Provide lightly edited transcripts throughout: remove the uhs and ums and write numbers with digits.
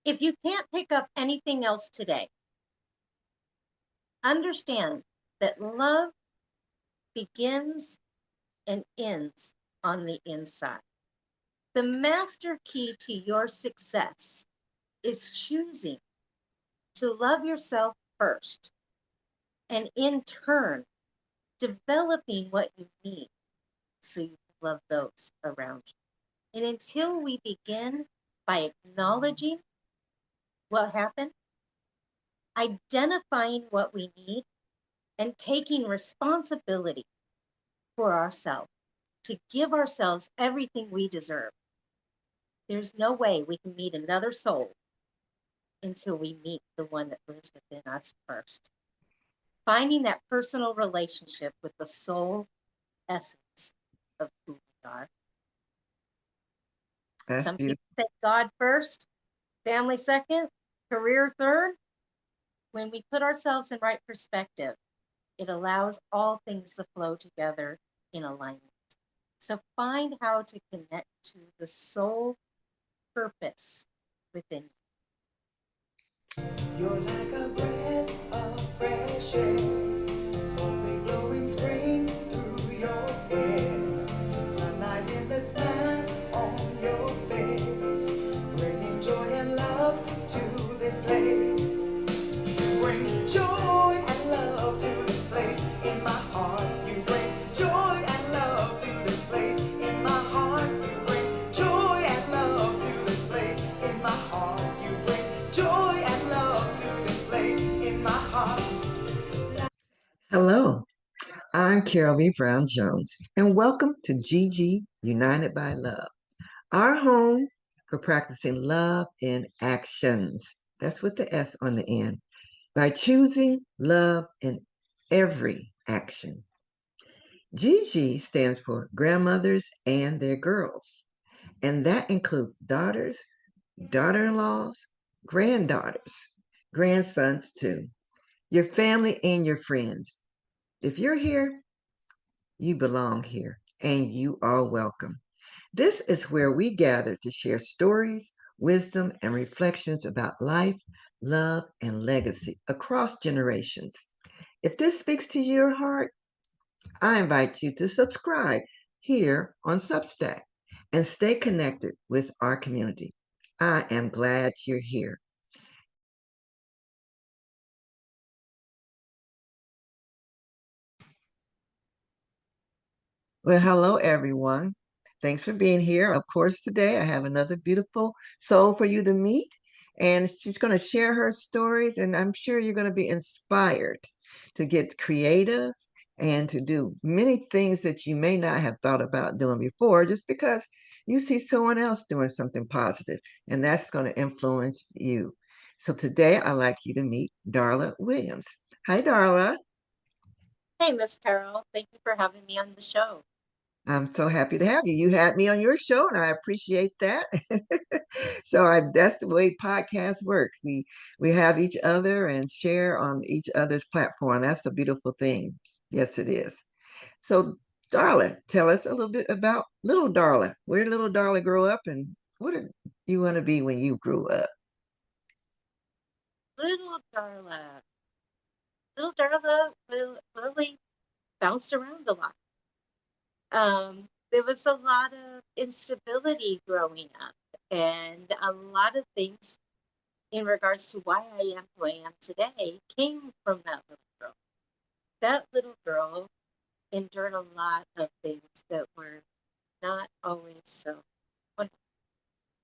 If you can't pick up anything else today, understand that love begins and ends on the inside. The master key to your success is choosing to love yourself first, and in turn, developing what you need so you can love those around you. And until we begin by acknowledging what happened, identifying what we need, and taking responsibility for ourselves to give ourselves everything we deserve, there's no way we can meet another soul until we meet the one that lives within us first. Finding that personal relationship with the soul essence of who we are. That's Some people beautiful. say God first, family second, career third. When we put ourselves in right perspective, it allows all things to flow together in alignment. So find how to connect to the soul purpose within You're like a breath of fresh air, softly blowing spring through your hair. Sunlight in the sky on your face, bringing joy and love to this place. You bring joy and love to this place in my heart. You bring joy and love to this place in my heart. You bring joy and love to this place in my heart. You bring joy and love to this place in my heart. Hello, I'm Carol B. Brown Jones, and welcome to GG United by Love, our home for practicing love in actions. That's with the S on the end, by choosing love in every action. GG stands for grandmothers and their girls, and that includes daughters, daughter in laws, granddaughters, grandsons too, your family and your friends. If you're here, you belong here, and you are welcome. This is where we gather to share stories, wisdom, and reflections about life, love, and legacy across generations. If this speaks to your heart, I invite you to subscribe here on Substack and stay connected with our community. I am glad you're here. Well, hello, everyone. Thanks for being here. Of course, today I have another beautiful soul for you to meet, and she's going to share her stories, and I'm sure you're going to be inspired to get creative and to do many things that you may not have thought about doing before just because you see someone else doing something positive, and that's going to influence you. So today I'd like you to meet Darla Williams. Hi, Darla. Hey, Miss Carol, thank you for having me on the show. I'm so happy to have you. You had me on your show, and I appreciate that. That's the way podcasts work. We have each other and share on each other's platform. That's the beautiful thing. Yes, it is. So, Darla, tell us a little bit about little Darla. Where did little Darla grow up, and what did you want to be when you grew up? Little Darla. Little Darla really bounced around a lot. There was a lot of instability growing up, and a lot of things in regards to why I am who I am today came from that little girl. That little girl endured a lot of things that were not always so wonderful.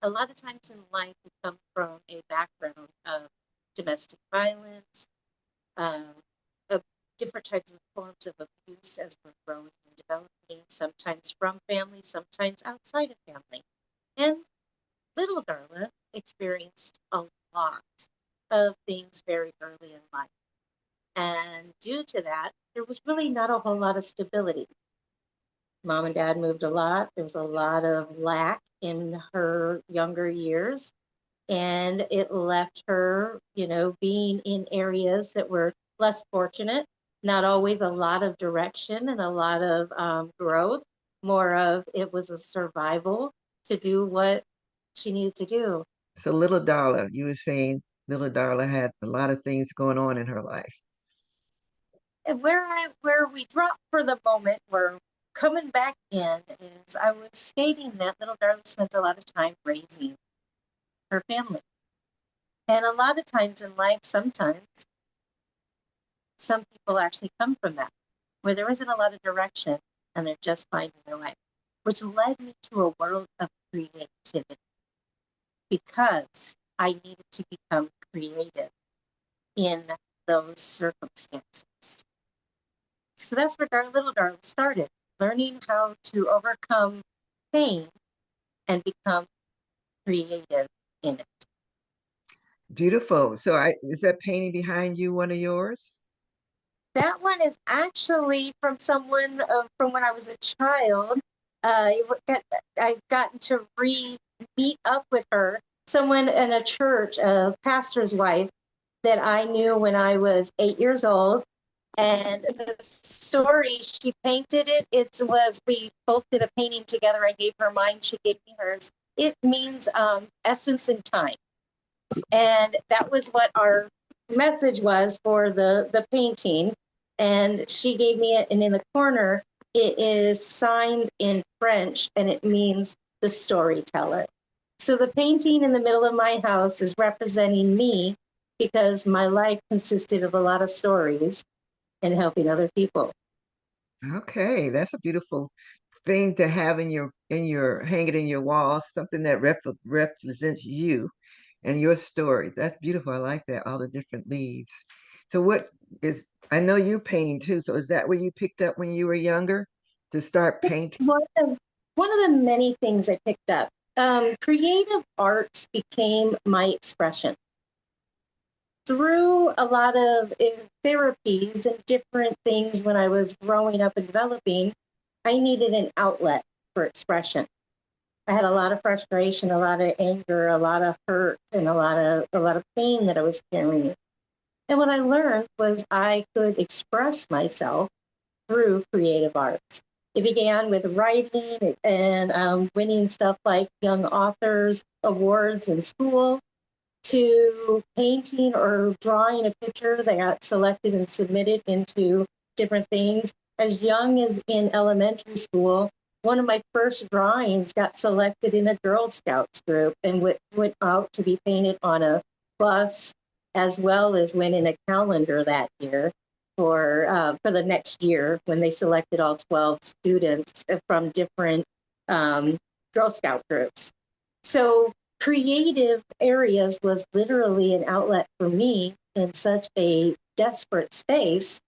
A lot of times in life, we come from a background of domestic violence, um, of different types of forms of abuse as we're growing and developing, sometimes from family, sometimes outside of family. And little Darla experienced a lot of things very early in life. And due to that, there was really not a whole lot of stability. Mom and dad moved a lot. There was a lot of lack in her younger years. And it left her, being in areas that were less fortunate, not always a lot of direction and a lot of growth. More of it was a survival to do what she needed to do. So little Darla, you were saying little Darla had a lot of things going on in her life. And where we dropped for the moment, we're coming back in, is I was stating that little Darla spent a lot of time raising her family. And a lot of times in life, sometimes some people actually come from that, where there isn't a lot of direction and they're just finding their way, which led me to a world of creativity because I needed to become creative in those circumstances. So that's where Little Darling started, learning how to overcome pain and become creative in it. Beautiful. So is that painting behind you one of yours? That one is actually from someone from when I was a child. I've gotten to meet up with her, someone in a church, a pastor's wife that I knew when I was 8 years old. And the story, she painted it. We both did a painting together. I gave her mine, she gave me hers. It means essence and time. And that was what our message was for the painting. And she gave me it, and in the corner, it is signed in French, and it means the storyteller. So the painting in the middle of my house is representing me because my life consisted of a lot of stories and helping other people. Okay, that's a beautiful thing to have hang it in your wall, something that represents you and your story. That's beautiful. I like that, all the different leaves. So I know you're painting too, so is that what you picked up when you were younger to start painting? One of the many things I picked up. Creative arts became my expression. Through a lot of therapies and different things when I was growing up and developing, I needed an outlet for expression. I had a lot of frustration, a lot of anger, a lot of hurt, and a lot of pain that I was carrying. And what I learned was I could express myself through creative arts. It began with writing and winning stuff like Young Authors Awards in school, to painting or drawing a picture that got selected and submitted into different things. As young as in elementary school, one of my first drawings got selected in a Girl Scouts group and went out to be painted on a bus, as well as went in a calendar that year for the next year when they selected all 12 students from different Girl Scout groups. So creative areas was literally an outlet for me in such a desperate space,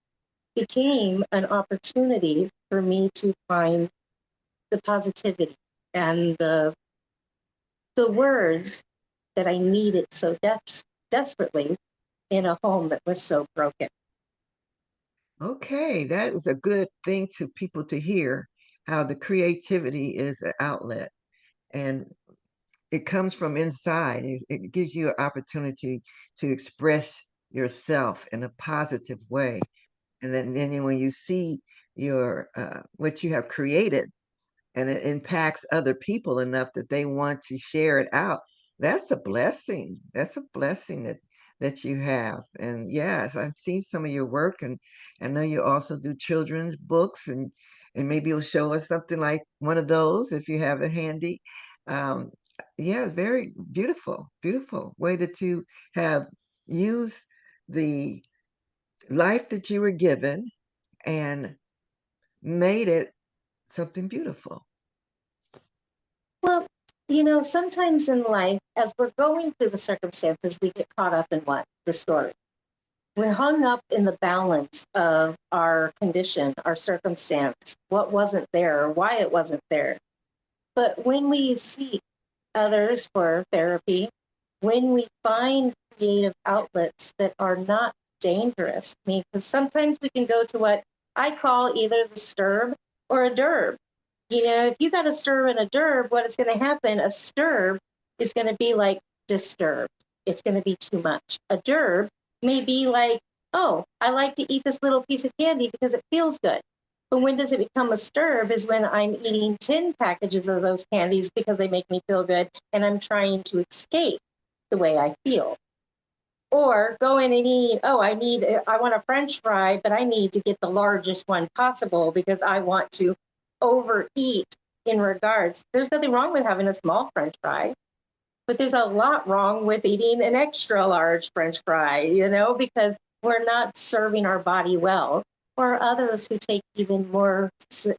became an opportunity for me to find the positivity and the words that I needed so desperately in a home that was so broken. Okay, that is a good thing to people to hear, how the creativity is an outlet and it comes from inside. It gives you an opportunity to express yourself in a positive way. And then when you see your what you have created and it impacts other people enough that they want to share it out, that's a blessing. That's a blessing that you have. And yes, I've seen some of your work, and I know you also do children's books, and maybe you'll show us something like one of those if you have it handy. Um, yeah, very beautiful, beautiful way that you have used the life that you were given and made it something beautiful. Well, sometimes in life, as we're going through the circumstances, we get caught up in what? The story. We're hung up in the balance of our condition, our circumstance, what wasn't there, why it wasn't there. But when we seek others for therapy, when we find creative outlets that are not dangerous, I mean, because sometimes we can go to what I call either the stirb or a derb. If you got a stirb and a derb, what is going to happen? A stirb is going to be like disturbed. It's going to be too much. A derb may be like, oh, I like to eat this little piece of candy because it feels good. But when does it become a stirb is when I'm eating 10 packages of those candies because they make me feel good and I'm trying to escape. the way I feel. Or go in and eat, oh, I want a French fry, but I need to get the largest one possible because I want to overeat in regards. There's nothing wrong with having a small French fry, but there's a lot wrong with eating an extra large French fry, because we're not serving our body well. Or others who take even more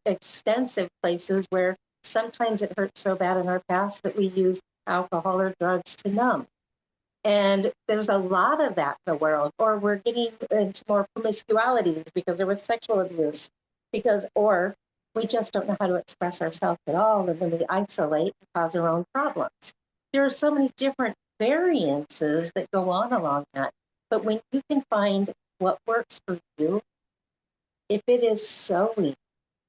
extensive places where sometimes it hurts so bad in our past that we use alcohol or drugs to numb. And there's a lot of that in the world. Or we're getting into more promiscuities because there was sexual abuse, or we just don't know how to express ourselves at all, and then we isolate and cause our own problems. There are so many different variances that go on along that. But when you can find what works for you, if it is sewing,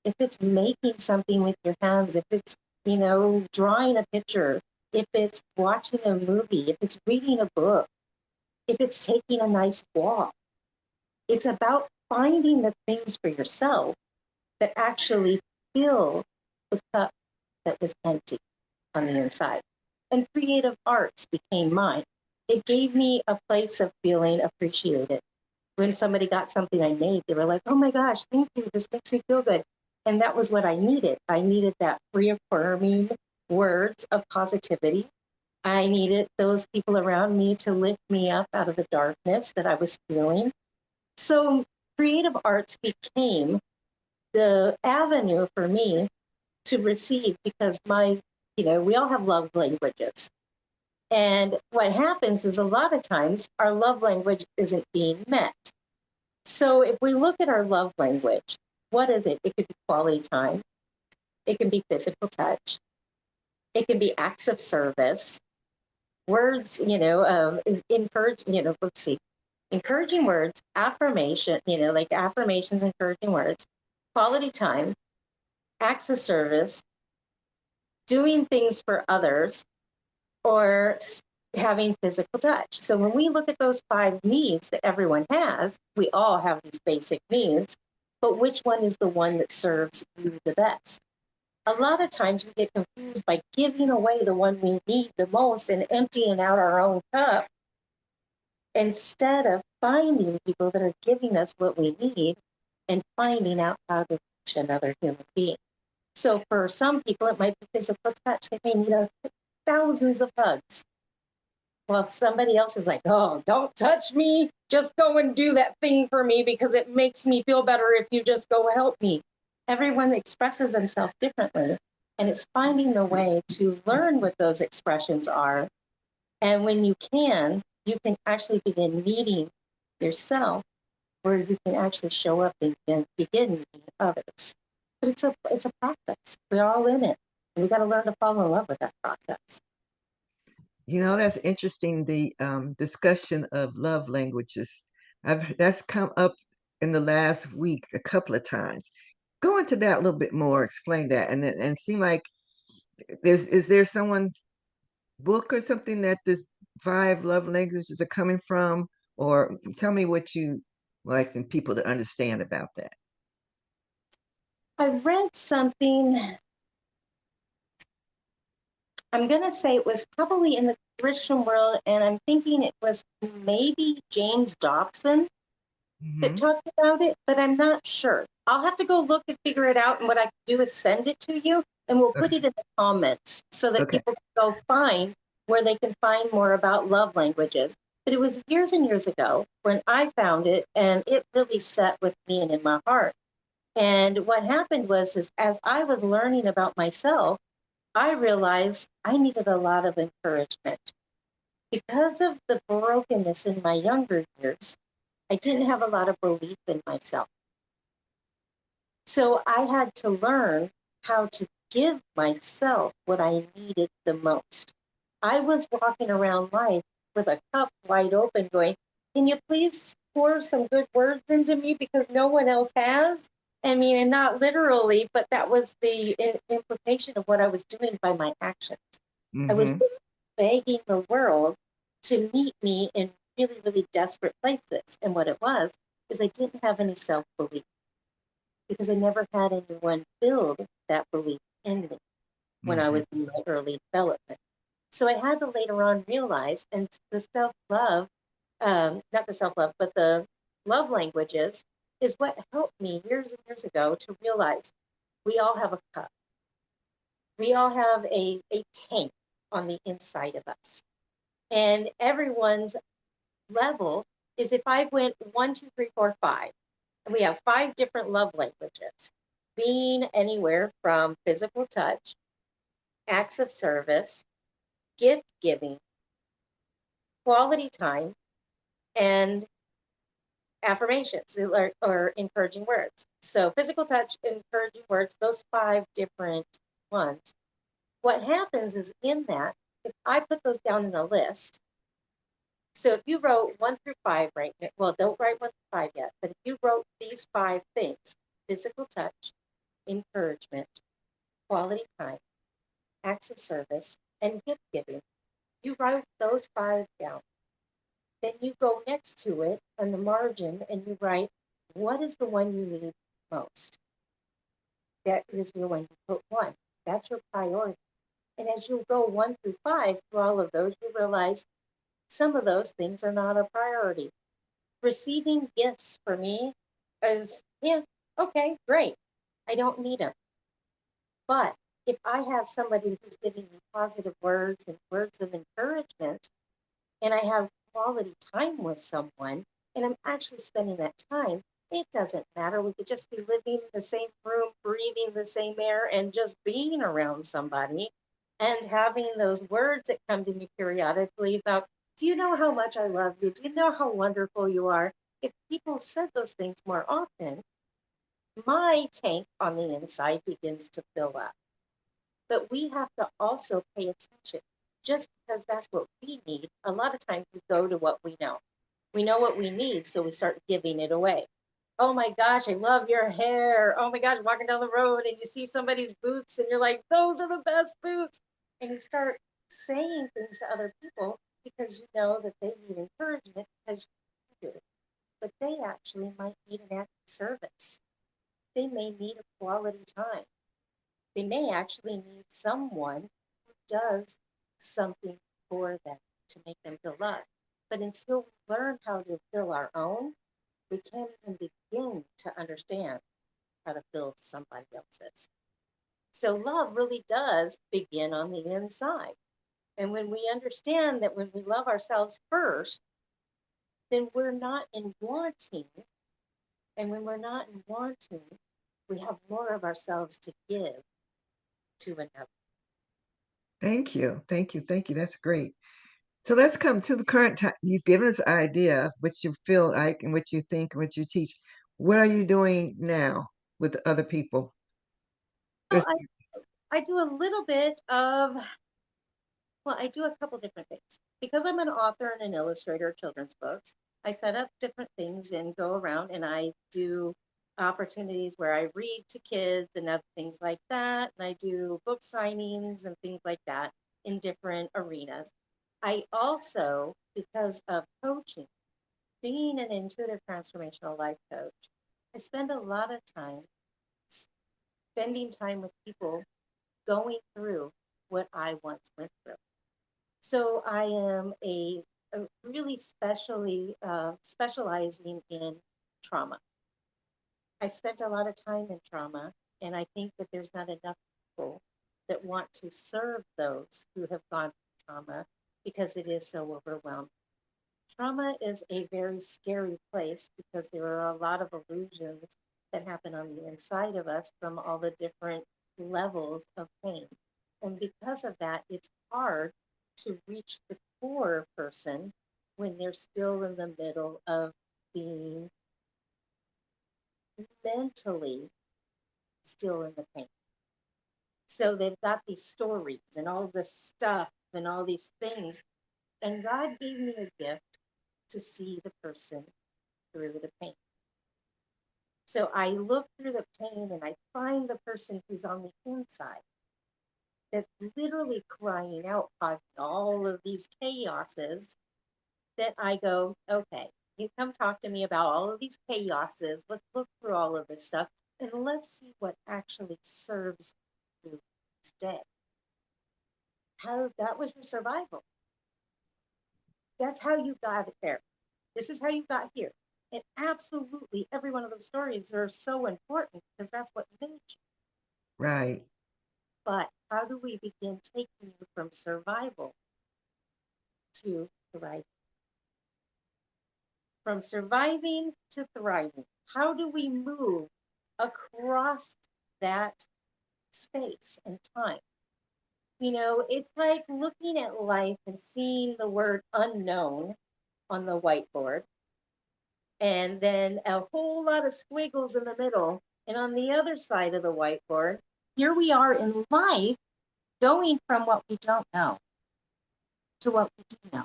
if it's making something with your hands, if it's, drawing a picture, if it's watching a movie, if it's reading a book, if it's taking a nice walk, it's about finding the things for yourself that actually fill the cup that was empty on the inside. And creative arts became mine. It gave me a place of feeling appreciated. When somebody got something I made, they were like, oh my gosh, thank you, this makes me feel good. And that was what I needed. I needed that reaffirming words of positivity. I needed those people around me to lift me up out of the darkness that I was feeling. So creative arts became the avenue for me to receive, because we all have love languages. And what happens is a lot of times our love language isn't being met. So if we look at our love language, what is it? It could be quality time. It can be physical touch. It can be acts of service. Words, encourage, let's see, encouraging words, affirmation, like affirmations, encouraging words, quality time, acts of service, doing things for others, or having physical touch. So when we look at those 5 needs that everyone has, we all have these basic needs, but which one is the one that serves you the best? A lot of times we get confused by giving away the one we need the most and emptying out our own cup, instead of finding people that are giving us what we need and finding out how to reach another human being. So for some people, it might be physical touch. They may need thousands of hugs. While somebody else is like, oh, don't touch me. Just go and do that thing for me because it makes me feel better if you just go help me. Everyone expresses themselves differently. And it's finding the way to learn what those expressions are. And when you can actually begin meeting yourself, where you can actually show up and begin meeting others. But it's a process. We're all in it. And we got to learn to fall in love with that process. That's interesting. The discussion of love languages. That's come up in the last week a couple of times. Go into that a little bit more. Explain that, and seem like is there someone's book or something that this 5 love languages are coming from, or tell me what you like and people to understand about that. I read something. I'm going to say it was probably in the Christian world, and I'm thinking it was maybe James Dobson that talked about it, but I'm not sure. I'll have to go look and figure it out, and what I can do is send it to you, and we'll put it in the comments so that people can go find where they can find more about love languages. But it was years and years ago when I found it, and it really set with me and in my heart. And what happened was, is as I was learning about myself, I realized I needed a lot of encouragement. Because of the brokenness in my younger years, I didn't have a lot of belief in myself. So I had to learn how to give myself what I needed the most. I was walking around life with a cup wide open going, can you please pour some good words into me because no one else has? I mean, and not literally, but that was the implication of what I was doing by my actions. I was begging the world to meet me in really, really desperate places. And what it was is I didn't have any self-belief because I never had anyone build that belief in me when I was in my early development. So I had to later on realize, and the self-love, not the self-love, but the love languages is what helped me years and years ago to realize we all have a cup. We all have a tank on the inside of us. And everyone's level is if I went 1, 2, 3, 4, 5, and we have 5 different love languages, being anywhere from physical touch, acts of service, gift giving, quality time, and affirmations or encouraging words. So physical touch, encouraging words, those 5 different ones. What happens is in that, if I put those down in a list, so if you wrote 1 through 5 right now, well, don't write 1 through 5 yet, but if you wrote these 5 things, physical touch, encouragement, quality time, acts of service, and gift giving, you write those 5 down. Then you go next to it on the margin and you write, what is the one you need most? That is your one you put 1. That's your priority. And as you go 1 through 5 through all of those, you realize some of those things are not a priority. Receiving gifts for me is, yeah, okay, great. I don't need them. But if I have somebody who's giving me positive words and words of encouragement, and I have quality time with someone, and I'm actually spending that time, it doesn't matter. We could just be living in the same room, breathing the same air, and just being around somebody and having those words that come to me periodically about, do you know how much I love you? Do you know how wonderful you are? If people said those things more often, my tank on the inside begins to fill up. But we have to also pay attention. Just because that's what we need, a lot of times we go to what we know. We know what we need, so we start giving it away. Oh my gosh, I love your hair. Oh my gosh, walking down the road and you see somebody's boots and you're like, those are the best boots. And you start saying things to other people because you know that they need encouragement because you do. But they actually might need an act of service. They may need a quality time. They may actually need someone who does something for them to make them feel loved. But until we learn how to fill our own, we can't even begin to understand how to fill somebody else's. So love really does begin on the inside. And when we understand that when we love ourselves first, then we're not in wanting. And when we're not in wanting, we have more of ourselves to give to another. Thank you. Thank you. Thank you. That's great. So let's come to the current time. You've given us an idea of what you feel like and what you think and what you teach. What are you doing now with other people? So Just I do a little bit of, well, I do a couple different things. Because I'm an author and an illustrator of children's books, I set up different things and go around and I do opportunities where I read to kids and other things like that. And I do book signings and things like that in different arenas. I also, because of coaching, being an intuitive transformational life coach, I spend a lot of time spending time with people going through what I once went through. So I am a really specializing in trauma. I spent a lot of time in trauma, and I think that there's not enough people that want to serve those who have gone through trauma because it is so overwhelming. Trauma is a very scary place because there are a lot of illusions that happen on the inside of us from all the different levels of pain. And because of that, it's hard to reach the core person when they're still in the middle of being mentally still in the pain. So they've got these stories and all this stuff and all these things. And God gave me a gift to see the person through the pain. So I look through the pain and I find the person who's on the inside that's literally crying out, causing all of these chaoses. That I go, okay, you come talk to me about all of these chaoses. Let's look through all of this stuff and let's see what actually serves you today. how that was your survival. That's how you got it there. This is how you got here. And absolutely every one of those stories are so important because that's what made you. Right. But how do we begin taking you from survival to thriving? From surviving to thriving. How do we move across that space and time? You know, it's like looking at life and seeing the word unknown on the whiteboard, and then a whole lot of squiggles in the middle. And on the other side of the whiteboard, here we are in life going from what we don't know to what we do know.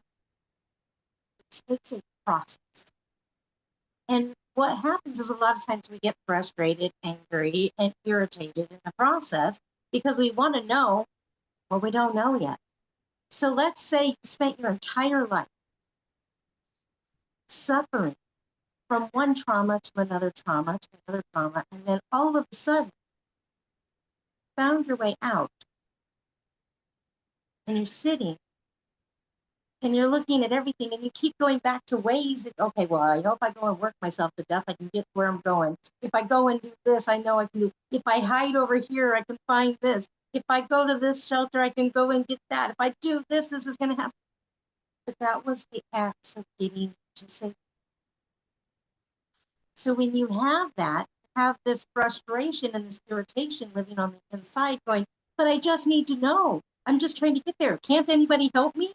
It takes a process. And what happens is a lot of times we get frustrated, angry, and irritated in the process because we want to know what we don't know yet. So let's say you spent your entire life suffering from one trauma to another trauma to another trauma, and then all of a sudden found your way out, and you're sitting and you're looking at everything, and you keep going back to ways that, okay, well, I know if I go and work myself to death, I can get where I'm going. If I go and do this, I know I can do. If I hide over here, I can find this. If I go to this shelter, I can go and get that. If I do this is going to happen. But that was the acts of getting to safety. So when you have this frustration and this irritation living on the inside going, but I just need to know. I'm just trying to get there. Can't anybody help me?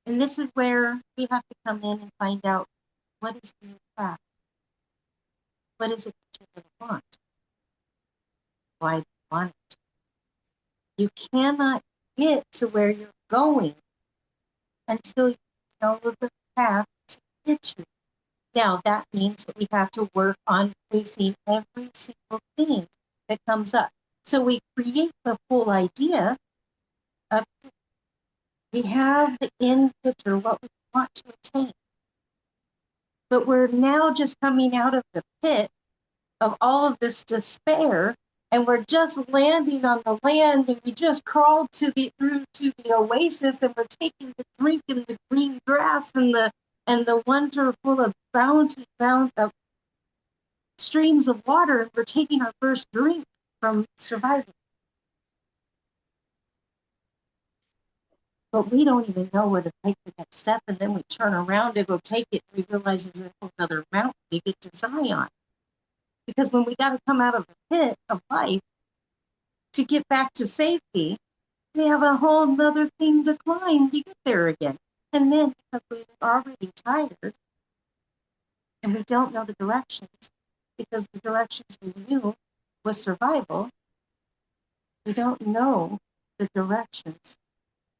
And this is where we have to come in and find out what is the fact. What is it that you really want? Why do you want it? You cannot get to where you're going until you know the path to get you. Now, that means that we have to work on facing every single thing that comes up. So we create the full idea of, we have the end picture, what we want to attain. But we're now just coming out of the pit of all of this despair, and we're just landing on the land, and we just crawled to the oasis, and we're taking the drink in the green grass and the wonderful of bounty of streams of water, and we're taking our first drink from surviving. But we don't even know where to take the next step, and then we turn around to go take it, and we realize there's a whole other mountain to get to Zion. Because when we got to come out of the pit of life to get back to safety, we have a whole nother thing to climb to get there again. And then because we're already tired and we don't know the directions, because the directions we knew was survival, we don't know the directions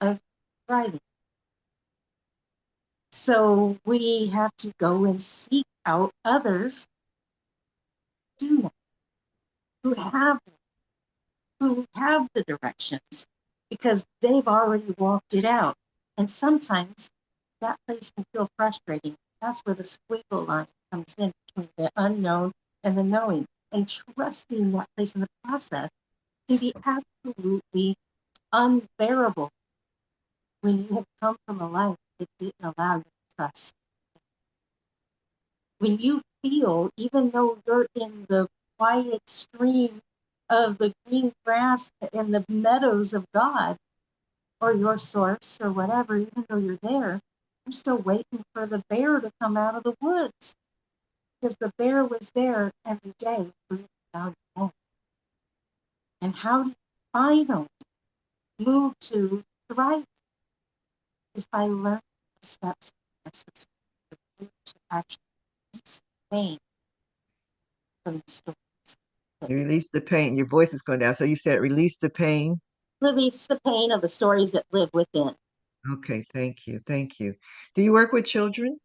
of thriving. So we have to go and seek out others who have the directions, because they've already walked it out. And sometimes that place can feel frustrating. That's where the squiggle line comes in between the unknown and the knowing. And trusting that place in the process can be absolutely unbearable when you have come from a life that didn't allow you to trust. When you feel, even though you're in the quiet stream of the green grass and the meadows of God, or your source, or whatever, even though you're there, you're still waiting for the bear to come out of the woods, because the bear was there every day for you to know. And how do you finally move to thrive is by learning the steps necessary to actually release the pain from the stories. You release the pain. Your voice is going down. So you said release the pain. Release the pain of the stories that live within. Okay, thank you. Thank you. Do you work with children?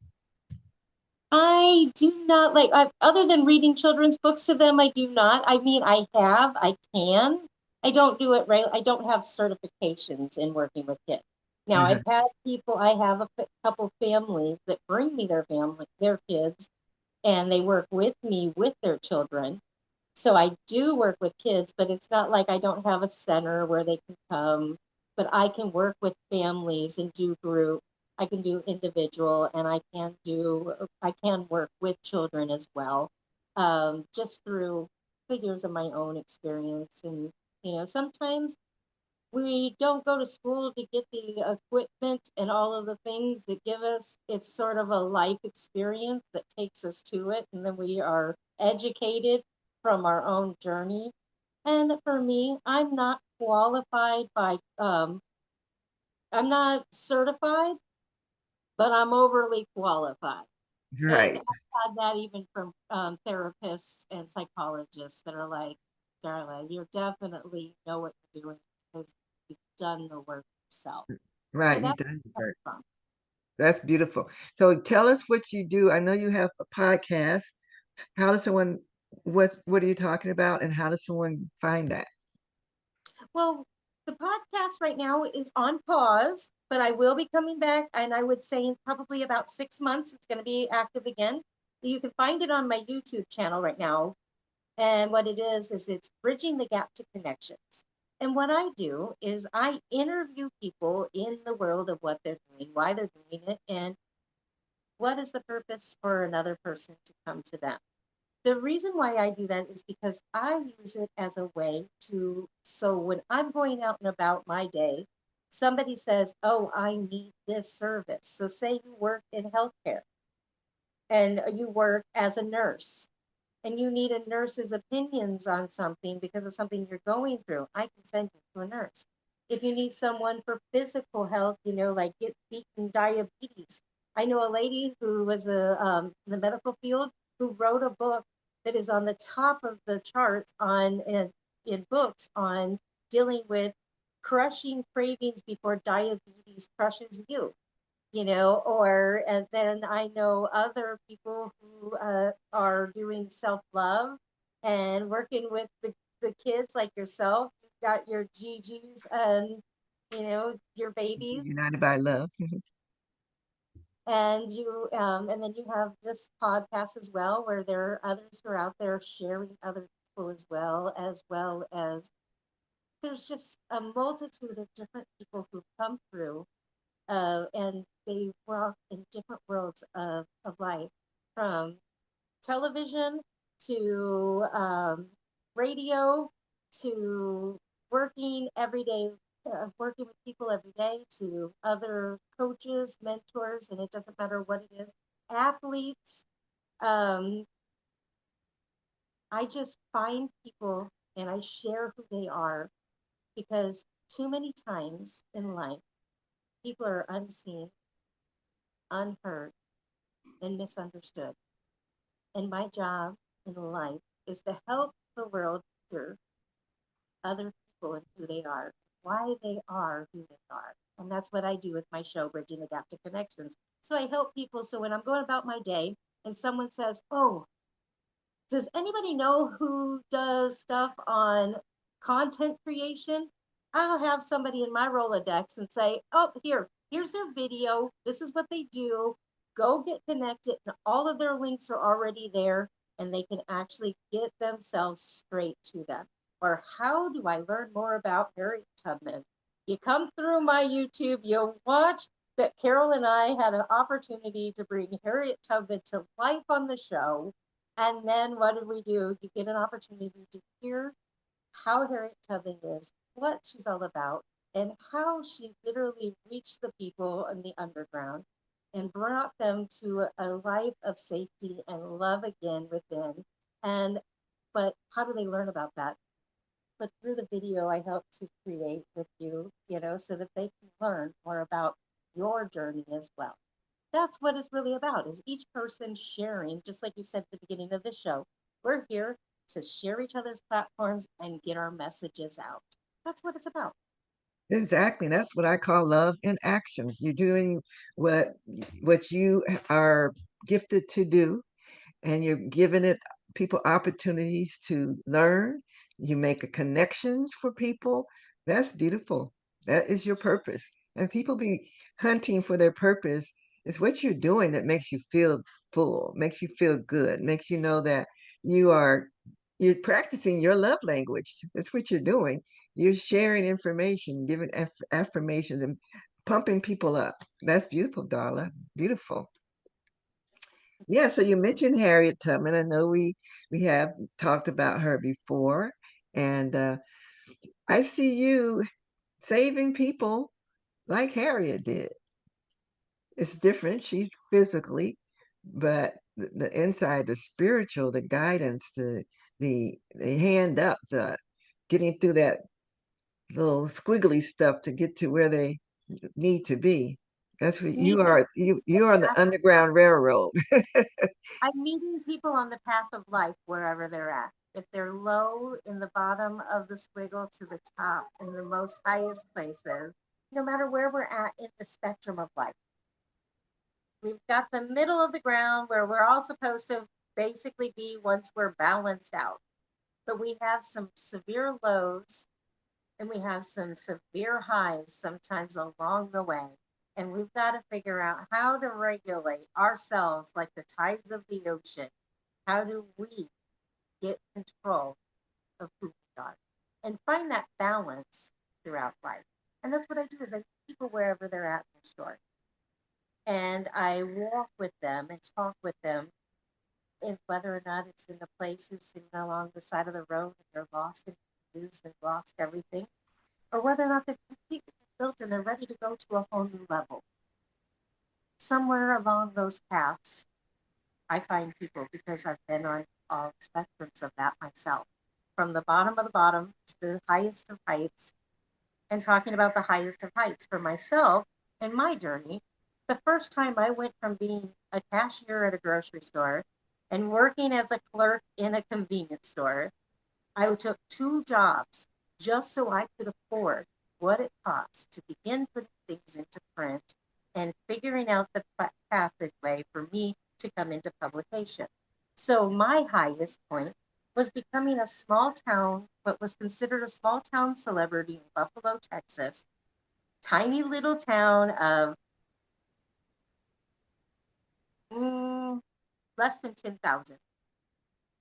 I do not other than reading children's books to them, I do not. I mean, I can. I don't do it right. I don't have certifications in working with kids. Now, Uh-huh. I've had people, I have a couple families that bring me their kids, and they work with me with their children. So I do work with kids, but it's not like I don't have a center where they can come but I can work with families and do group. I can do individual, and I can work with children as well, just through the years of my own experience. And sometimes we don't go to school to get the equipment and all of the things that give us. It's sort of a life experience that takes us to it, and then we are educated from our own journey. And for me, I'm not certified, but I'm overly qualified. And Right. I've had that even from therapists and psychologists that are like, Darla, you definitely know what you're doing because you've done the work yourself. So Right. You that's done the where work. it comes from. That's beautiful. So tell us what you do. I know you have a podcast. How does someone, what are you talking about, and how does someone find that? Well, the podcast right now is on pause, but I will be coming back, and I would say in probably about 6 months it's going to be active again. You can find it on my YouTube channel right now. And what it is it's bridging the gap to connections. And what I do is I interview people in the world of what they're doing, why they're doing it, and what is the purpose for another person to come to them. The reason why I do that is because I use it as a way so when I'm going out and about my day, somebody says, oh, I need this service. So say you work in healthcare and you work as a nurse and you need a nurse's opinions on something because of something you're going through, I can send you to a nurse. If you need someone for physical health, like get beaten diabetes. I know a lady who was in the medical field who wrote a book that is on the top of the charts in books on dealing with crushing cravings before diabetes crushes you. Or and then I know other people who are doing self-love and working with the kids like yourself. You've got your GGs and your babies, United by Love. and then you have this podcast as well where there are others who are out there sharing other people as well as there's just a multitude of different people who come through and they walk in different worlds of life, from television to radio to working every day, working with people every day, to other coaches, mentors, and it doesn't matter what it is, athletes. Um, I just find people and I share who they are because too many times in life, people are unseen, unheard, and misunderstood. And my job in life is to help the world hear other people and who they are, why they are who they are. And that's what I do with my show, Bridging Adaptive Connections. So I help people. So when I'm going about my day and someone says, oh, does anybody know who does stuff on content creation? I'll have somebody in my Rolodex and say, oh, here's their video. This is what they do. Go get connected. And all of their links are already there and they can actually get themselves straight to them. Or how do I learn more about Harriet Tubman? You come through my YouTube, you watch that Carol and I had an opportunity to bring Harriet Tubman to life on the show. And then what did we do? You get an opportunity to hear how Harriet Tubman is, what she's all about, and how she literally reached the people in the underground and brought them to a life of safety and love again within. But how do they learn about that? But through the video I help to create with you, so that they can learn more about your journey as well. That's what it's really about, is each person sharing, just like you said at the beginning of the show. We're here to share each other's platforms and get our messages out. That's what it's about. Exactly. That's what I call love in actions. You're doing what what you are gifted to do, and you're giving it people opportunities to learn. You make a connections for people. That's beautiful. That is your purpose. And people be hunting for their purpose. It's what you're doing that makes you feel full, makes you feel good, makes you know that you are you're practicing your love language. That's what you're doing. you're sharing information, giving affirmations and pumping people up. That's beautiful, Darla. Beautiful. Yeah, so you mentioned Harriet Tubman. I know we have talked about her before, and I see you saving people like Harriet did. It's different. She's physically, but the inside, the spiritual, the guidance, the hand up, the getting through that little squiggly stuff to get to where they need to be. That's what you Meeting are. You are the path- Underground Railroad. I'm meeting people on the path of life wherever they're at. If they're low in the bottom of the squiggle to the top in the most highest places, no matter where we're at in the spectrum of life. We've got the middle of the ground where we're all supposed to basically be once we're balanced out. But we have some severe lows and we have some severe highs sometimes along the way. And we've got to figure out how to regulate ourselves like the tides of the ocean. How do we get control of who we are and find that balance throughout life? And that's what I do is I meet people wherever they're at in their story. And I walk with them and talk with them if whether or not it's in the places sitting along the side of the road and they're lost and confused and lost everything, or whether or not they're completely built and they're ready to go to a whole new level. Somewhere along those paths, I find people because I've been on all spectrums of that myself, from the bottom of the bottom to the highest of heights, and talking about the highest of heights for myself in my journey. The first time I went from being a cashier at a grocery store and working as a clerk in a convenience store, I took two jobs just so I could afford what it costs to begin putting things into print and figuring out the pathway for me to come into publication. So my highest point was becoming a small town, what was considered a small town celebrity in Buffalo, Texas, tiny little town of less than 10,000.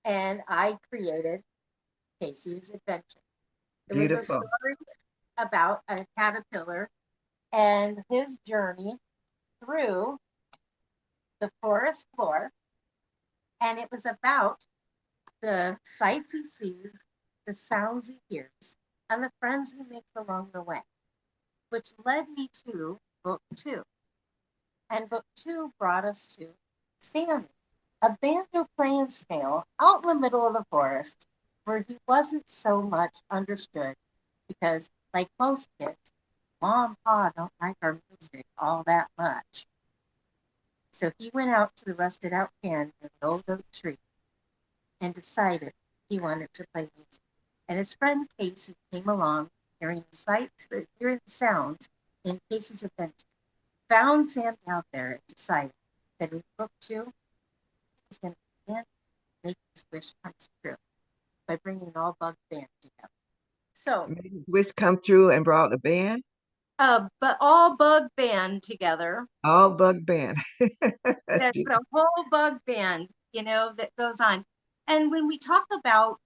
And I created Casey's Adventure. It was a Beautiful. story about a caterpillar and his journey through the forest floor. And it was about the sights he sees, the sounds he hears, and the friends he makes along the way, which led me to book two. And book two brought us to Sammy, a banjo playing snail out in the middle of the forest where he wasn't so much understood because, like most kids, Mom and Pa don't like our music all that much. So he went out to the rusted out canyon in the old oak tree and decided he wanted to play music. And his friend Casey came along, hearing the sights, hearing the sounds in Casey's Adventure, found Sam out there and decided that in book two, he was going to begin make his wish come true by bringing an all bug band together. So, Made his wish come through and brought a band, but all bug band together. all bug band. That's That's a beautiful. whole bug band, that goes on. And when we talk about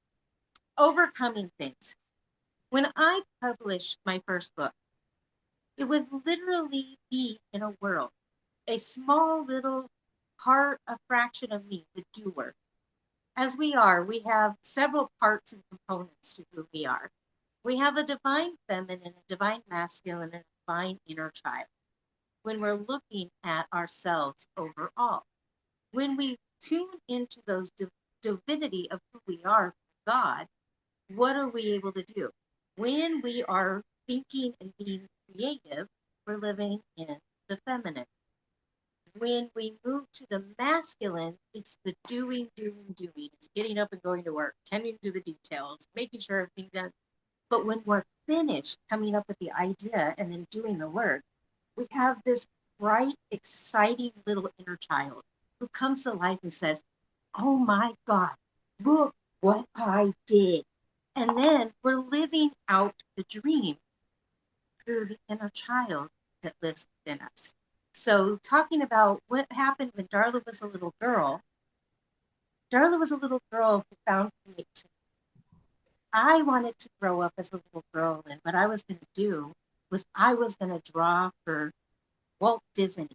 overcoming things, when I published my first book, it was literally me in a world, a small little part, a fraction of me, the doer. As we are, we have several parts and components to who we are. We have a divine feminine, a divine masculine, and a divine inner child when we're looking at ourselves overall. When we tune into those divinity of who we are, God, what are we able to do? When we are thinking and being creative, we're living in the feminine. When we move to the masculine, it's the doing, doing, doing. It's getting up and going to work, tending to the details, making sure everything's done. But when we're finished coming up with the idea and then doing the work, we have this bright, exciting little inner child who comes to life and says, "Oh my God, look what I did." And then we're living out the dream through the inner child that lives within us. So, talking about what happened when Darla was a little girl, Darla was a little girl who found creativity. I wanted to grow up as a little girl, and what I was going to do was I was going to draw for Walt Disney.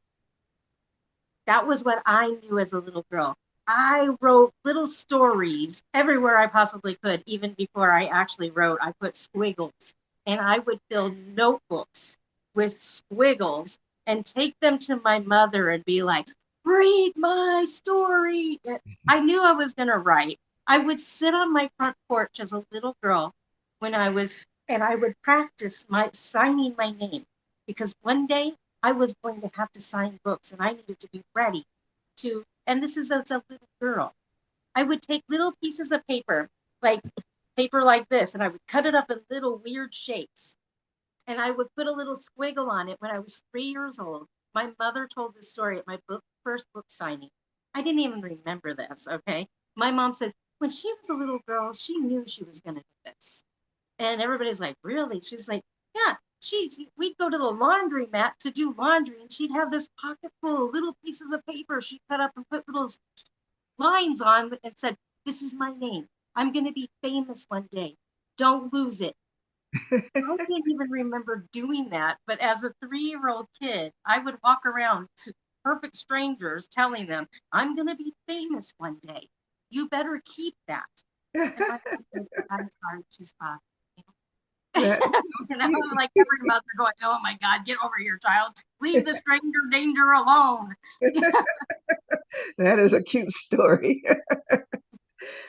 That was what I knew as a little girl. I wrote little stories everywhere I possibly could. Even before I actually wrote, I put squiggles, and I would fill notebooks with squiggles and take them to my mother and be like, read my story. I knew I was going to write. I would sit on my front porch as a little girl and I would practice my signing my name, because one day I was going to have to sign books and I needed to be ready to, and this is as a little girl. I would take little pieces of like paper like this, and I would cut it up in little weird shapes. And I would put a little squiggle on it when I was 3 years old. My mother told this story at my first book signing. I didn't even remember this, okay? My mom said when she was a little girl, she knew she was going to do this. And everybody's like, really? She's like, yeah, we'd go to the laundry mat to do laundry, and she'd have this pocket full of little pieces of paper she cut up and put little lines on and said, this is my name. I'm going to be famous one day. Don't lose it. I didn't even remember doing that, but as a 3-year-old kid, I would walk around to perfect strangers telling them, I'm going to be famous one day. You better keep that. And my mom said, I'm sorry, she's fine. That's You know, like every mother going, oh my God, get over here, child. Leave the stranger danger alone. that is a cute story.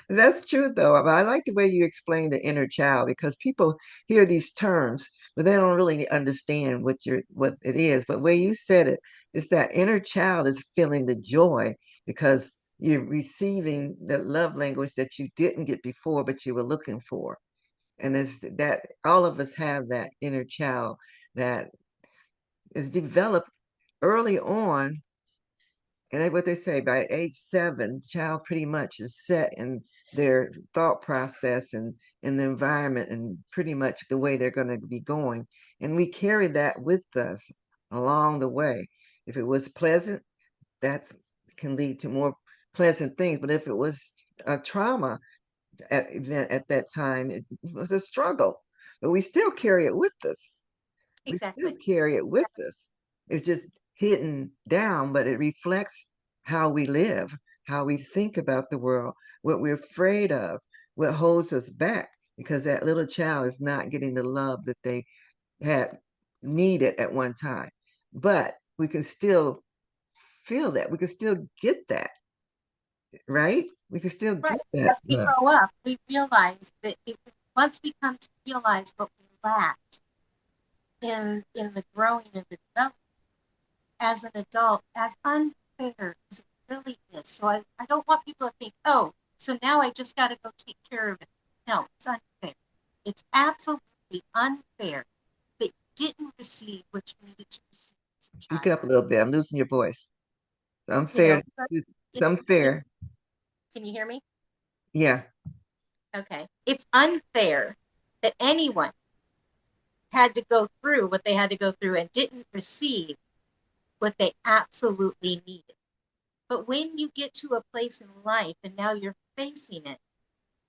That's true, though. I like the way you explain the inner child because people hear these terms, but they don't really understand what it is. But where you said it, it's that inner child is feeling the joy because you're receiving the love language that you didn't get before, but you were looking for. And it's that all of us have that inner child that is developed early on. And what they say, by age 7, child pretty much is set in their thought process and in the environment and pretty much the way they're going to be going. And we carry that with us along the way. If it was pleasant, that can lead to more pleasant things. But if it was a trauma event at that time, it was a struggle. But we still carry it with us. We still Exactly. carry it with us. It's just hidden down, but it reflects how we live, how we think about the world, what we're afraid of, what holds us back, because that little child is not getting the love that they had needed at one time. But we can still feel that. We can still get that, right? We can still Right. get that As we love. grow up, we realize that once we come to realize what we lacked in the growing and the development as an adult, as unfair as it really is. So I don't want people to think, oh, so now I just got to go take care of it. No, it's unfair. It's absolutely unfair that you didn't receive what you needed to receive as a Speak child. up a little bit. I'm losing your voice. It's You know, unfair. It's it, it, unfair. can you hear me? Yeah. Okay. It's unfair that anyone had to go through what they had to go through and didn't receive what they absolutely needed. But when you get to a place in life and now you're facing it,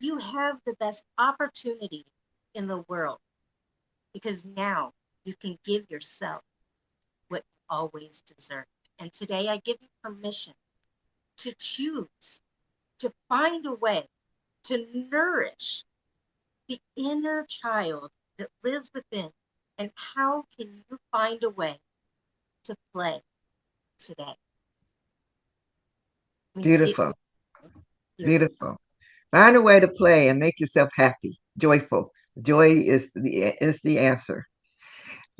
you have the best opportunity in the world, because now you can give yourself what you always deserve. And today I give you permission to choose, to find a way to nourish the inner child that lives within. And how can you find a way to play today? When you get Beautiful. yourself. Beautiful. Find a way to play and make yourself happy, joyful. Joy is the answer.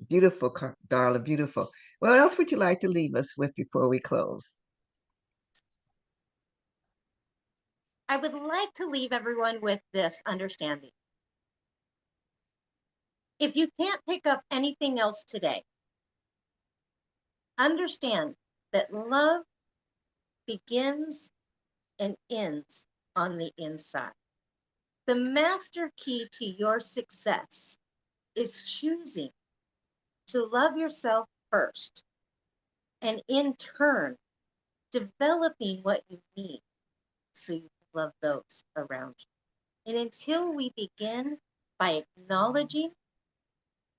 Beautiful, Darla, beautiful. What else would you like to leave us with before we close? I would like to leave everyone with this understanding. If you can't pick up anything else today, understand that love begins and ends on the inside. The master key to your success is choosing to love yourself first, and in turn, developing what you need so you can love those around you. And until we begin by acknowledging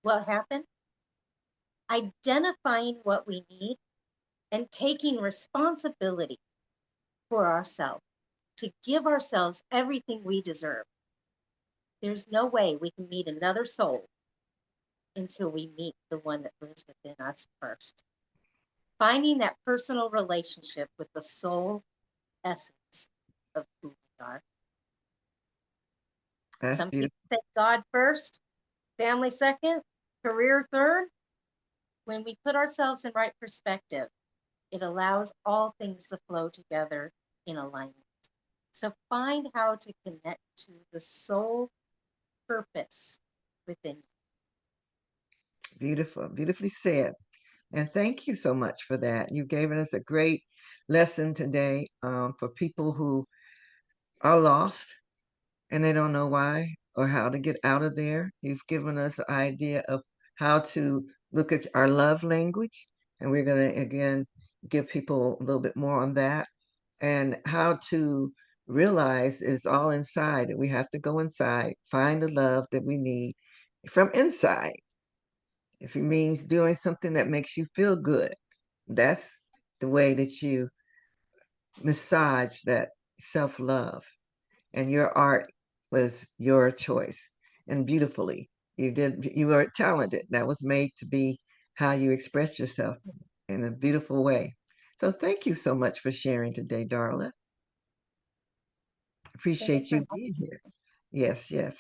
what happened, identifying what we need, and taking responsibility for ourselves to give ourselves everything we deserve, there's no way we can meet another soul until we meet the one that lives within us first. Finding that personal relationship with the soul essence of who we are. That's Some beautiful. people say God first, family second, career third. When we put ourselves in right perspective, it allows all things to flow together in alignment. So find how to connect to the soul purpose within you. Beautiful. Beautifully said. And thank you so much for that. You've given us a great lesson today for people who are lost and they don't know why or how to get out of there. You've given us an idea of how to look at our love language. And we're going to, again, give people a little bit more on that and how to realize it's all inside. We have to go inside, find the love that we need from inside. If it means doing something that makes you feel good, that's the way that you massage that self love. And your art was your choice and beautifully. You were talented. That was made to be how you express yourself in a beautiful way. So thank you so much for sharing today, Darla. Thank you Appreciate for you being here. Yes, yes.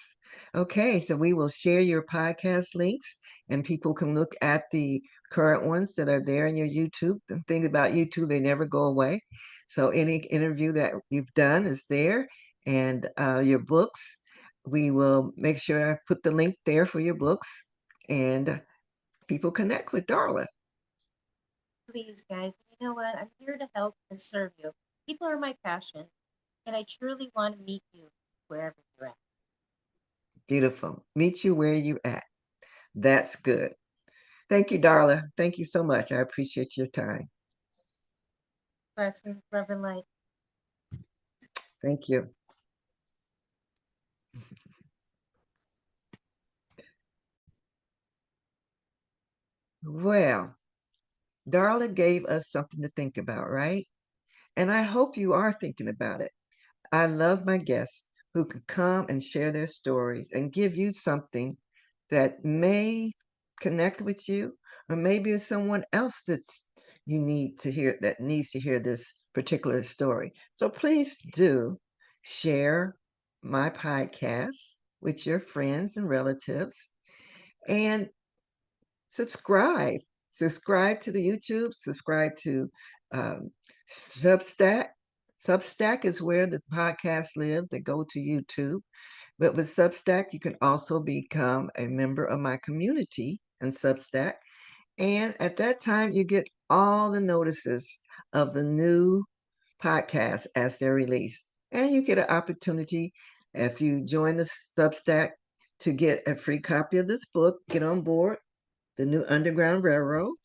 Okay, so we will share your podcast links and people can look at the current ones that are there in your YouTube. The thing about YouTube, they never go away. So any interview that you've done is there and your books. We will make sure I put the link there for your books and people connect with Darla. Please, guys, you know what? I'm here to help and serve you. People are my passion, and I truly want to meet you wherever you're at. Beautiful. Meet you where you at. That's good. Thank you, Darla. Thank you so much. I appreciate your time. Blessings, love, and light. Thank you. Well, Darla gave us something to think about, right? And I hope you are thinking about it. I love my guests who can come and share their stories and give you something that may connect with you, or maybe it's someone else that's you need to hear that needs to hear this particular story. So please do share my podcast with your friends and relatives and subscribe. Subscribe to the YouTube, subscribe to um, Substack. Substack is where the podcasts live. They go to YouTube. But with Substack, you can also become a member of my community in Substack. And at that time, you get all the notices of the new podcasts as they're released. And you get an opportunity, if you join the Substack, to get a free copy of this book, Get on Board, The New Underground Railroad.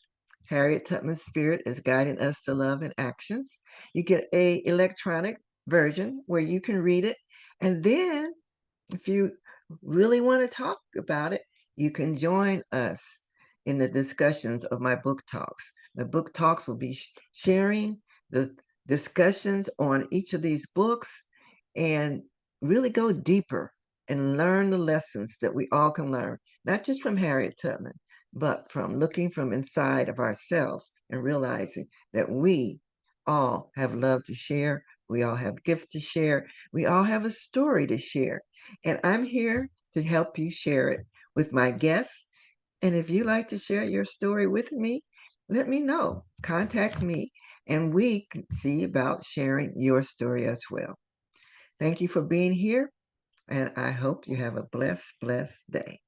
Harriet Tubman's spirit is guiding us to love and actions. You get a electronic version where you can read it. And then if you really want to talk about it, you can join us in the discussions of my book talks. The book talks will be sharing the discussions on each of these books and really go deeper and learn the lessons that we all can learn, not just from Harriet Tubman, but from looking from inside of ourselves and realizing that we all have love to share. We all have gifts to share. We all have a story to share. And I'm here to help you share it with my guests. And if you like to share your story with me, let me know. Contact me and we can see about sharing your story as well. Thank you for being here. And I hope you have a blessed, blessed day.